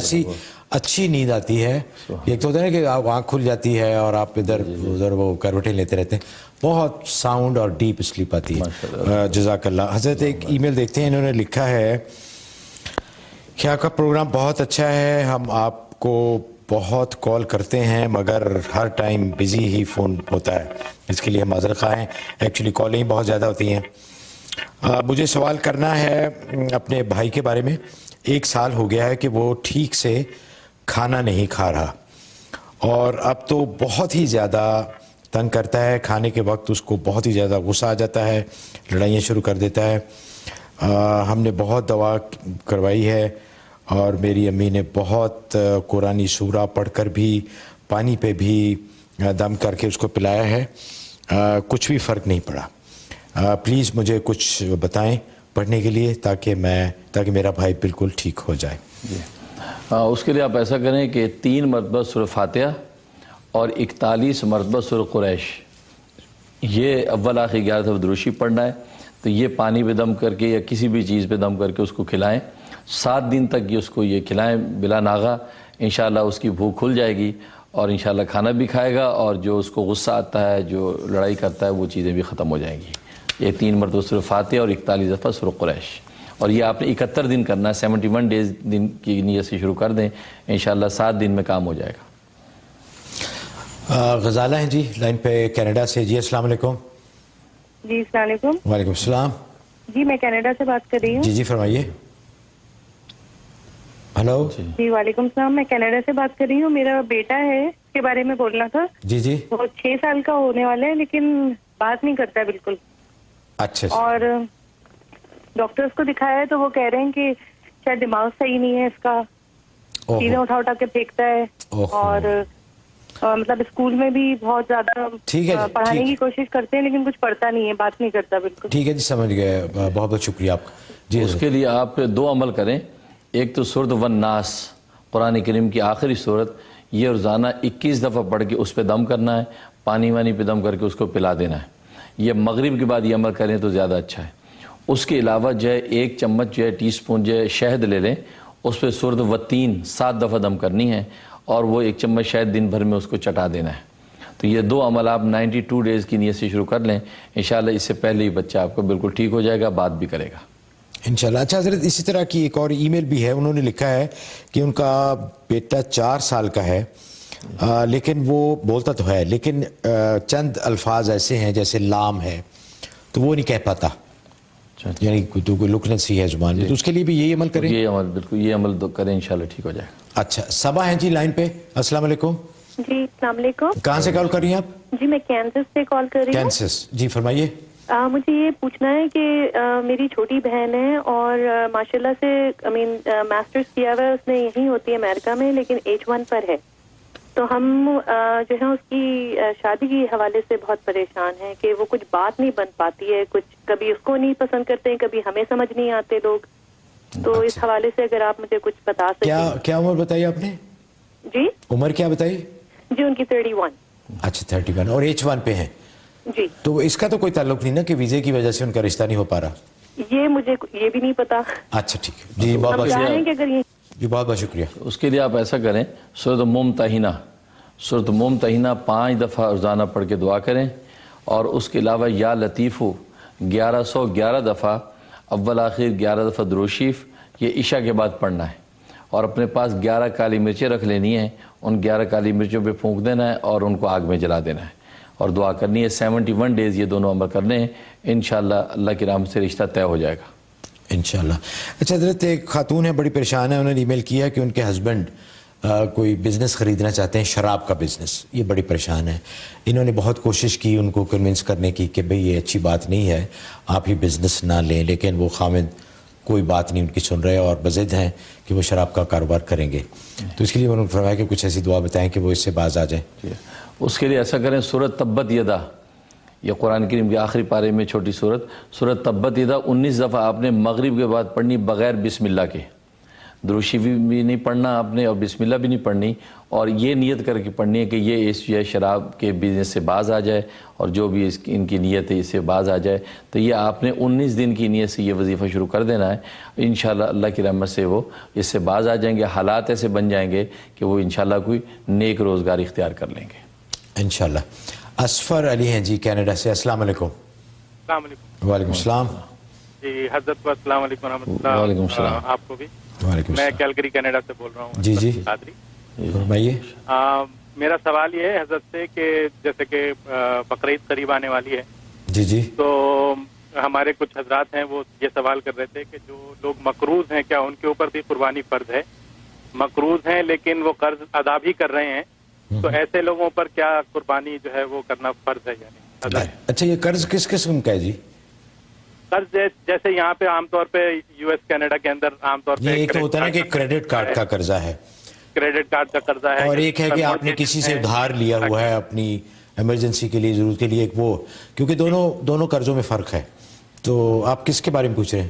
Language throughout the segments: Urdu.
ایسی اچھی نیند آتی ہے. ایک تو ہوتا ہے نا کہ آنکھ کھل جاتی ہے اور آپ ادھر ادھر وہ کروٹیں لیتے رہتے ہیں, بہت ساؤنڈ اور ڈیپ سلیپ آتی ہے. جزاک اللہ. حضرت ایک ای میل دیکھتے ہیں, انہوں نے لکھا ہے کہ آپ کا پروگرام بہت اچھا ہے, ہم آپ کو بہت کال کرتے ہیں مگر ہر ٹائم بزی ہی فون ہوتا ہے, اس کے لیے ہم معذرت خواہ ہیں. ایکچولی کالیں بہت زیادہ ہوتی ہیں. مجھے سوال کرنا ہے اپنے بھائی کے بارے میں. 1 سال ہو گیا ہے کہ وہ ٹھیک سے کھانا نہیں کھا رہا اور اب تو بہت ہی زیادہ تنگ کرتا ہے. کھانے کے وقت اس کو بہت ہی زیادہ غصہ آ جاتا ہے, لڑائیاں شروع کر دیتا ہے. ہم نے بہت دوا کروائی ہے اور میری امی نے بہت قرآنی سورہ پڑھ کر بھی پانی پہ بھی دم کر کے اس کو پلایا ہے, کچھ بھی فرق نہیں پڑا. پلیز مجھے کچھ بتائیں پڑھنے کے لیے تاکہ میرا بھائی بالکل ٹھیک ہو جائے. جی اس کے لیے آپ ایسا کریں کہ 3 مرتبہ سورہ فاتحہ اور 41 مرتبہ سورہ قریش, یہ اول آخر 11 دفعہ دروشی پڑھنا ہے. تو یہ پانی پہ دم کر کے یا کسی بھی چیز پہ دم کر کے اس کو کھلائیں. 7 دن تک یہ اس کو یہ کھلائیں بلا ناغہ. انشاءاللہ اس کی بھوک کھل جائے گی اور انشاءاللہ کھانا بھی کھائے گا اور جو اس کو غصہ آتا ہے, جو لڑائی کرتا ہے, وہ چیزیں بھی ختم ہو جائیں گی. یہ 3 مرتبہ سورہ فاتحہ اور 41 دفعہ سورہ قریش, اور یہ آپ نے 71 دن کرنا ہے. 71 ڈیز دن کی نیت سے شروع کر دیں, انشاءاللہ 7 دن میں کام ہو جائے گا. غزالہ ہیں جی لائن پہ کینیڈا سے. جی السلام علیکم. جی السلام علیکم. وعلیکم السلام. جی میں کینیڈا سے بات کر رہی ہوں. جی فرمائیے. ہلو. جی وعلیکم السلام, میں کینیڈا سے بات کر رہی ہوں. میرا بیٹا ہے, اس کے بارے میں بولنا تھا. جی وہ 6 سال کا ہونے والا ہے لیکن بات نہیں کرتا ہے بالکل. اچھا. اور ڈاکٹرز کو دکھایا ہے تو وہ کہہ رہے ہیں کہ شاید دماغ صحیح نہیں ہے اس کا, چیزیں اٹھا کے پھینکتا ہے اور مطلب اسکول میں بھی بہت زیادہ پڑھانے کی کوشش کرتے ہیں لیکن کچھ پڑھتا نہیں ہے, بات نہیں کرتا بالکل. ٹھیک ہے جی, سمجھ گئے. بہت بہت شکریہ آپ کا. جی اس کے لیے آپ 2 عمل کریں. ایک تو سورۃ والناس, قرآن کریم کی آخری سورت, یہ روزانہ 21 دفعہ پڑھ کے اس پہ دم کرنا ہے, پانی پہ دم کر کے اس کو پلا دینا ہے. یہ مغرب کے بعد یہ عمل کریں تو زیادہ اچھا ہے. اس کے علاوہ جو ہے 1 چمچ جو ہے ٹی اسپون جو ہے شہد لے لیں, اس پہ سورۃ والتین 7 دفعہ دم کرنی ہے اور وہ 1 چمچ شہد دن بھر میں اس کو چٹا دینا ہے. تو یہ 2 عمل آپ 92 ڈیز کی نیت سے شروع کر لیں, انشاءاللہ اس سے پہلے ہی بچہ آپ کو بالکل ٹھیک ہو جائے گا, بات بھی کرے گا انشاءاللہ. اچھا حضرت, اسی طرح کی ایک اور ای میل بھی ہے. انہوں نے لکھا ہے کہ ان کا بیٹا 4 سال کا ہے لیکن وہ بولتا تو ہے لیکن چند الفاظ ایسے ہیں جیسے لام ہے تو وہ نہیں کہہ پاتا, یعنی کوئی لکنت سی ہے زبان میں. تو اس کے لیے بھی یہی عمل کریں. یہ عمل بالکل یہ عمل کریں, انشاءاللہ ٹھیک ہو جائے گا. اچھا. صبا ہیں جی لائن پہ. السلام علیکم. جی السلام علیکم. کہاں سے کال کر رہی ہیں آپ؟ جی میں کینسس سے کال کر رہی ہوں. کینسس. جی فرمائیے. مجھے یہ پوچھنا ہے کہ میری چھوٹی بہن ہے اور ماشاءاللہ سے ماسٹرز کیا ہوا ہے اس نے, یہیں ہوتی ہے امریکہ میں, لیکن H1 پر ہے. تو ہم جو ہے اس کی شادی کے حوالے سے بہت پریشان ہیں کہ وہ کچھ بات نہیں بن پاتی ہے, کچھ کبھی اس کو نہیں پسند کرتے ہیں, کبھی ہمیں سمجھ نہیں آتے لوگ. تو اس حوالے سے اگر آپ مجھے کچھ بتا سکیں. کیا عمر بتائی آپ نے؟ جی عمر کیا بتائی؟ جی ان کی 31. اچھا 31 اور H1 پہ ہیں. جی تو اس کا تو کوئی تعلق نہیں نا کہ ویزے کی وجہ سے ان کا رشتہ نہیں ہو پا رہا؟ یہ مجھے یہ بھی نہیں پتا. اچھا ٹھیک ہے جی, بہت بہت شکریہ. اس کے لیے آپ ایسا کریں, سورۃ ممتحنہ 5 دفعہ روزانہ پڑھ کے دعا کریں, اور اس کے علاوہ یا لطیفو 1111 دفعہ, اول آخر 11 دفعہ درود شریف, یہ عشاء کے بعد پڑھنا ہے. اور اپنے پاس 11 کالی مرچیں رکھ لینی ہیں, ان 11 کالی مرچوں پہ پھونک دینا ہے اور ان کو آگ میں جلا دینا ہے اور دعا کرنی ہے. 71 ڈیز یہ دونوں عمل کرنے ہیں, انشاءاللہ اللہ کی رحمت سے رشتہ طے ہو جائے گا انشاءاللہ. اچھا حضرت, ایک خاتون ہے بڑی پریشان ہے, انہوں نے ای میل کیا کہ ان کے ہسبینڈ کوئی بزنس خریدنا چاہتے ہیں, شراب کا بزنس. یہ بڑی پریشان ہے. انہوں نے بہت کوشش کی ان کو کنونس کرنے کی کہ بھئی یہ اچھی بات نہیں ہے, آپ ہی بزنس نہ لیں, لیکن وہ خامد کوئی بات نہیں ان کی سن رہے اور بضد ہیں کہ وہ شراب کا کاروبار کریں گے. تو اس کے لیے انہوں نے فرمایا کہ کچھ ایسی دعا بتائیں کہ وہ اس سے باز آ جائیں. اس کے لیے ایسا کریں, سورۃ تبت یدا, یہ قرآن کریم کے آخری پارے میں چھوٹی سورت, سورۃ تبت یدا 19 دفعہ آپ نے مغرب کے بعد پڑھنی بغیر بسم اللہ کے. دروشی بھی نہیں پڑھنا آپ نے اور بسم اللہ بھی نہیں پڑھنی, اور یہ نیت کر کے پڑھنی ہے کہ یہ اس جو ہے شراب کے بزنس سے باز آ جائے, اور جو بھی ان کی نیت ہے اس سے باز آ جائے. تو یہ آپ نے 19 دن کی نیت سے یہ وظیفہ شروع کر دینا ہے. انشاءاللہ اللہ کی رحمت سے وہ اس سے باز آ جائیں گے, حالات ایسے بن جائیں گے کہ وہ انشاءاللہ کوئی نیک روزگار اختیار کر لیں گے انشاءاللہ. اسفر علی ہیں جی کینیڈا سے, السلام علیکم. السلام علیکم. وعلیکم السلام. جی حضرت کو السلام علیکم ورحمۃ اللہ. وعلیکم السلام. آپ کو بھی. وعلیکم میں السلام. کیلگری کینیڈا سے بول رہا ہوں. جی جی قادری. فرمائیے. میرا سوال یہ ہے حضرت سے کہ جیسے کہ بقرعید قریب آنے والی ہے, جی جی تو ہمارے کچھ حضرات ہیں وہ یہ سوال کر رہے تھے کہ جو لوگ مقروض ہیں کیا ان کے اوپر بھی قربانی فرض ہے؟ مقروض ہیں لیکن وہ قرض ادا بھی کر رہے ہیں, تو ایسے لوگوں پر کیا قربانی جو ہے وہ کرنا فرض ہے یعنی ادا ہے؟ اچھا, یہ قرض کس قسم کا ہے جی؟ قرض جیسے یہاں پہ عام طور پہ یو ایس کینیڈا کے اندر عام طور پہ یہ ایک تو ہوتا ہے نا کہ کریڈٹ کارڈ کا قرضہ ہے, کریڈٹ کارڈ کا قرضہ ہے, اور ایک ہے کہ آپ نے کسی سے ادھار لیا ہوا ہے اپنی ایمرجنسی کے لیے, ضرورت کے لیے, ایک وہ, کیونکہ دونوں قرضوں میں فرق ہے. تو آپ کس کے بارے میں پوچھ رہے ہیں؟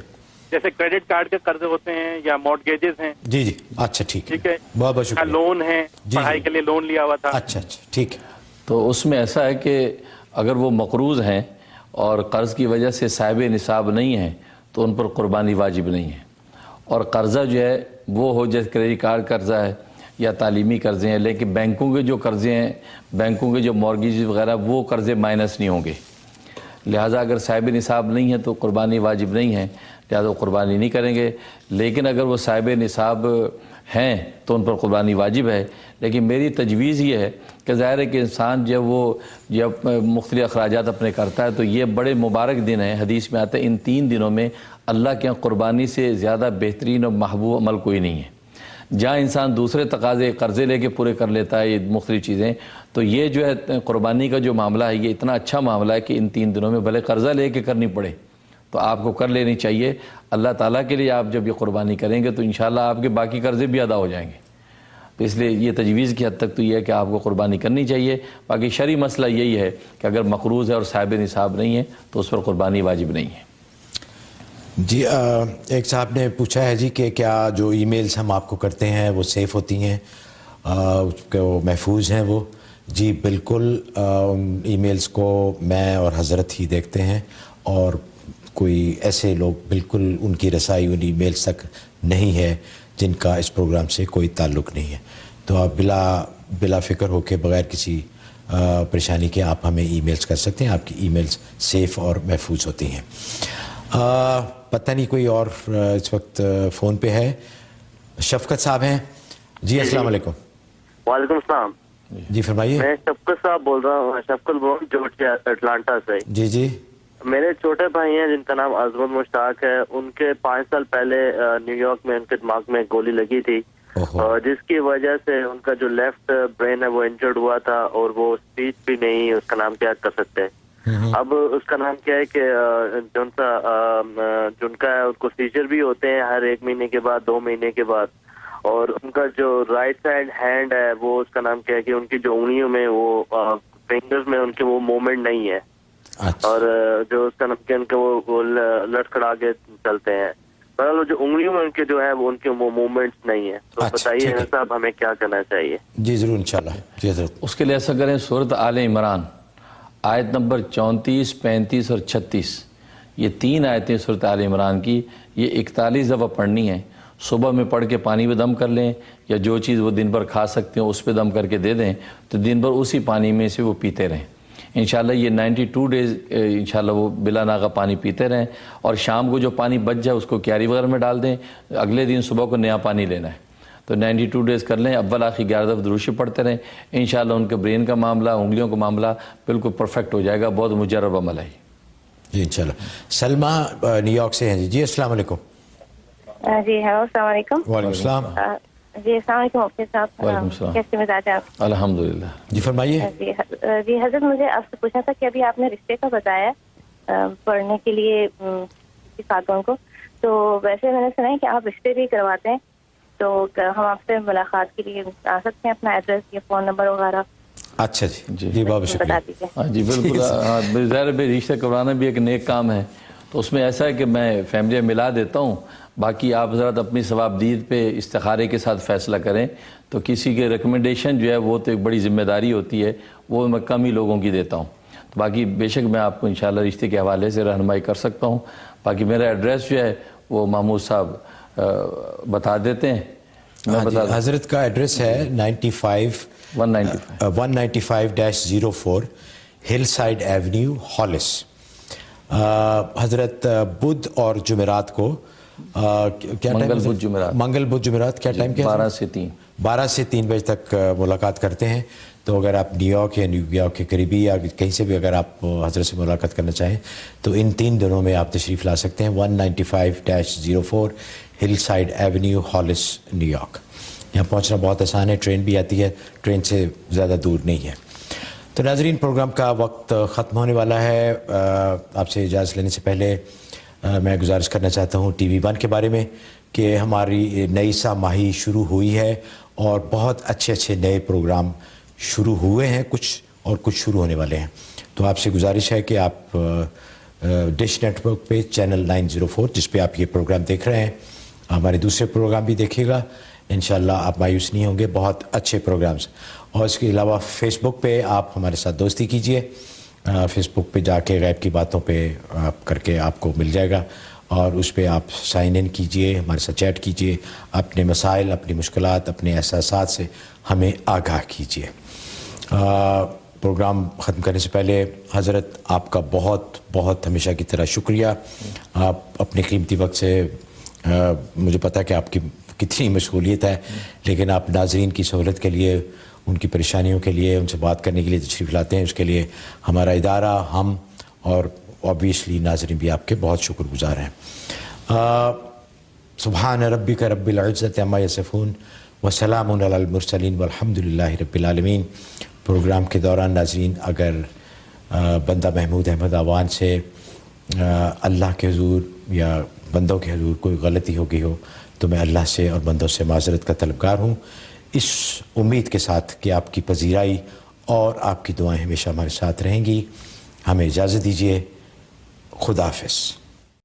جیسے کریڈٹ کارڈ کے قرض ہوتے ہیں یا مارٹگیجز ہیں. جی جی اچھا ٹھیک ہے, بہت بہت شکریہ. لون ہے, پڑھائی کے لیے لون لیا ہوا تھا. اچھا ٹھیک ہے. تو اس میں ایسا ہے کہ اگر وہ مقروض ہیں اور قرض کی وجہ سے صاحب نصاب نہیں ہیں تو ان پر قربانی واجب نہیں ہے. اور قرضہ جو ہے وہ ہو جیسے کریڈٹ کارڈ قرضہ ہے یا تعلیمی قرضے ہیں, لیکن بینکوں کے جو قرضے ہیں, بینکوں کے جو مارگیج وغیرہ, وہ قرضے مائنس نہیں ہوں گے. لہٰذا اگر صاحب نصاب نہیں ہے تو قربانی واجب نہیں ہے, لہٰذا وہ قربانی نہیں کریں گے. لیکن اگر وہ صاحب نصاب ہیں تو ان پر قربانی واجب ہے. لیکن میری تجویز یہ ہے کہ ظاہر ہے کہ انسان جب مختلف اخراجات اپنے کرتا ہے تو یہ بڑے مبارک دن ہیں. حدیث میں آتا ہے ان 3 دنوں میں اللہ کے قربانی سے زیادہ بہترین اور محبوب عمل کوئی نہیں ہے. جہاں انسان دوسرے تقاضے قرضے لے کے پورے کر لیتا ہے یہ مختلف چیزیں, تو یہ جو ہے قربانی کا جو معاملہ ہے یہ اتنا اچھا معاملہ ہے کہ ان 3 دنوں میں بھلے قرضہ لے کے کرنی پڑے تو آپ کو کر لینی چاہیے. اللہ تعالیٰ کے لیے آپ جب یہ قربانی کریں گے تو انشاءاللہ آپ کے باقی قرضے بھی ادا ہو جائیں گے. تو اس لیے یہ تجویز کی حد تک تو یہ ہے کہ آپ کو قربانی کرنی چاہیے. باقی شرعی مسئلہ یہی ہے کہ اگر مقروض ہے اور صاحب نصاب نہیں ہے تو اس پر قربانی واجب نہیں ہے. جی ایک صاحب نے پوچھا ہے جی کہ کیا جو ای میلز ہم آپ کو کرتے ہیں وہ سیف ہوتی ہیں, کہ وہ محفوظ ہیں وہ؟ جی بالکل, ای میلز کو میں اور حضرت ہی دیکھتے ہیں, اور کوئی ایسے لوگ بالکل ان کی رسائی ان ای میلز تک نہیں ہے جن کا اس پروگرام سے کوئی تعلق نہیں ہے. تو آپ بلا فکر ہو کے بغیر کسی پریشانی کے آپ ہمیں ای میلز کر سکتے ہیں. آپ کی ای میلز سیف اور محفوظ ہوتی ہیں. پتہ نہیں کوئی اور اس وقت فون پہ ہے. شفقت صاحب ہیں جی, السلام علیکم. وعلیکم السلام. جی فرمائیے. میں شفقت صاحب بول رہا ہوں, شفقت بول رہا ہوں جارجیا اٹلانٹا سے. جی جی. میرے چھوٹے بھائی ہیں جن کا نام عظمت مشتاق ہے, ان کے 5 سال پہلے نیو یارک میں ان کے دماغ میں گولی لگی تھی, جس کی وجہ سے ان کا جو لیفٹ برین ہے وہ انجرڈ ہوا تھا, اور وہ اسپیچ بھی نہیں اس کا نام کیا کر سکتے. اب اس کا نام کیا ہے کہ جن کا ہے اس کو سیجر بھی ہوتے ہیں ہر 1 مہینے کے بعد, 2 مہینے کے بعد, اور ان کا جو رائٹ سائڈ ہینڈ ہے وہ اس کا نام کیا ہے کہ ان کی جو انگلیوں میں وہ فنگرز میں ان کے وہ موومنٹ نہیں ہے, اور جو اس کا نام کیا ان کے وہ لڑکھڑا کے چلتے ہیں. بہرحال جو انگلیوں میں ان کے جو ہے وہ ان کے موومنٹس نہیں ہے. تو بتائیے صاحب ہمیں کیا کرنا چاہیے؟ جی ضرور انشاءاللہ. جی حضرت. اس کے لیے ایسا کریں, سورۃ آل عمران آیت نمبر 34, 35 اور 36, یہ 3 آیتیں سورۃ آل عمران کی, یہ 41 دفعہ پڑھنی ہیں. صبح میں پڑھ کے پانی میں دم کر لیں, یا جو چیز وہ دن بھر کھا سکتے ہیں اس پہ دم کر کے دے دیں, تو دن بھر اسی پانی میں سے وہ پیتے رہیں. انشاءاللہ یہ 92 ڈیز انشاءاللہ وہ بلا ناغہ پانی پیتے رہیں, اور شام کو جو پانی بچ جائے اس کو کیاری وغیرہ میں ڈال دیں, اگلے دن صبح کو نیا پانی لینا ہے. تو 92 ڈیز کر لیں, اول آخر 11 دفعہ درود شریف پڑھتے رہیں. انشاءاللہ ان کے برین کا معاملہ, انگلیوں کا معاملہ بالکل پرفیکٹ ہو جائے گا. بہت مجرب عمل ہے جی انشاءاللہ. سلمہ نیو یارک سے ہیں جی, السلام علیکم. جی ہیلو, السلام علیکم. وعلیکم السلام. جی السلام علیکم مفتی صاحب. وعلیکم السلام. کیسے مزاج ہیں آپ؟ الحمدللہ. جی فرمائیے. جی حضرت, مجھے آپ سے پوچھنا تھا کہ ابھی آپ نے رشتے کا بتایا پڑھنے کے لیے خاتون کو, تو ویسے میں نے سنا ہے کہ آپ رشتے بھی کرواتے ہیں, تو ہم آپ سے ملاقات کے لیے آ سکتے ہیں؟ اپنا ایڈریس یا فون نمبر وغیرہ. اچھا جی جی بہت شکریہ. بتا دیجیے. ہاں جی بالکل. ظاہر رشتہ کروانا بھی ایک نیک کام ہے, تو اس میں ایسا ہے کہ میں فیملی ملا دیتا ہوں, باقی آپ حضرات اپنی ثوابدید پہ استخارے کے ساتھ فیصلہ کریں. تو کسی کے ریکمنڈیشن جو ہے وہ تو ایک بڑی ذمہ داری ہوتی ہے, وہ میں کم ہی لوگوں کی دیتا ہوں. تو باقی بے شک میں آپ کو انشاءاللہ رشتے کے حوالے سے رہنمائی کر سکتا ہوں. باقی میرا ایڈریس جو ہے وہ محمود صاحب بتا دیتے ہیں. میں بتا دوں. حضرت کا ایڈریس ہے 195-04 ہل سائڈ ایونیو ہالس. حضرت بدھ اور جمعرات کو کیا منگل بدھ جمعرات کیا ٹائم کیا؟ 12 سے 3 بجے تک ملاقات کرتے ہیں. تو اگر آپ نیو یارک یا نیو یارک کے قریبی یا کہیں سے بھی اگر آپ حضرت سے ملاقات کرنا چاہیں تو ان 3 دنوں میں آپ تشریف لا سکتے ہیں. 195-04 ہل side avenue halls new York. یہاں پہنچنا بہت آسان ہے, ٹرین بھی آتی ہے, ٹرین سے زیادہ دور نہیں ہے. تو ناظرین, پروگرام کا وقت ختم ہونے والا ہے. آپ سے اجازت لینے سے پہلے میں گزارش کرنا چاہتا ہوں ٹی وی 1 کے بارے میں کہ ہماری نئی سہ ماہی شروع ہوئی ہے اور بہت اچھے نئے پروگرام شروع ہوئے ہیں, کچھ شروع ہونے والے ہیں. تو آپ سے گزارش ہے کہ آپ ڈش نیٹ ورک پہ چینل 904 جس پہ آپ یہ پروگرام دیکھ رہے ہیں, ہمارے دوسرے پروگرام بھی دیکھیے گا. انشاءاللہ آپ مایوس نہیں ہوں گے, بہت اچھے پروگرامز. اور اس کے علاوہ فیس بک پہ آپ ہمارے ساتھ دوستی کیجئے. فیس بک پہ جا کے غیب کی باتوں پہ آپ کر کے آپ کو مل جائے گا, اور اس پہ آپ سائن ان کیجئے, ہمارے ساتھ چیٹ کیجئے, اپنے مسائل, اپنی مشکلات, اپنے احساسات سے ہمیں آگاہ کیجئے. پروگرام ختم کرنے سے پہلے حضرت آپ کا بہت ہمیشہ کی طرح شکریہ. آپ اپنے قیمتی وقت سے, مجھے پتہ ہے کہ آپ کی کتنی مشغولیت ہے, لیکن آپ ناظرین کی سہولت کے لیے, ان کی پریشانیوں کے لیے, ان سے بات کرنے کے لیے تشریف لاتے ہیں. اس کے لیے ہمارا ادارہ, ہم اور اوبیسلی ناظرین بھی آپ کے بہت شکر گزار ہیں. سبحان ربک رب العزت عما یصفون وسلام علی المرسلین والحمد للہ رب العالمین. پروگرام کے دوران ناظرین اگر بندہ محمود احمد آوان سے اللہ کے حضور یا بندوں کے حضور کوئی غلطی ہو گئی ہو تو میں اللہ سے اور بندوں سے معذرت کا طلبگار ہوں, اس امید کے ساتھ کہ آپ کی پذیرائی اور آپ کی دعائیں ہمیشہ ہمارے ساتھ رہیں گی. ہمیں اجازت دیجیے. خدا حافظ.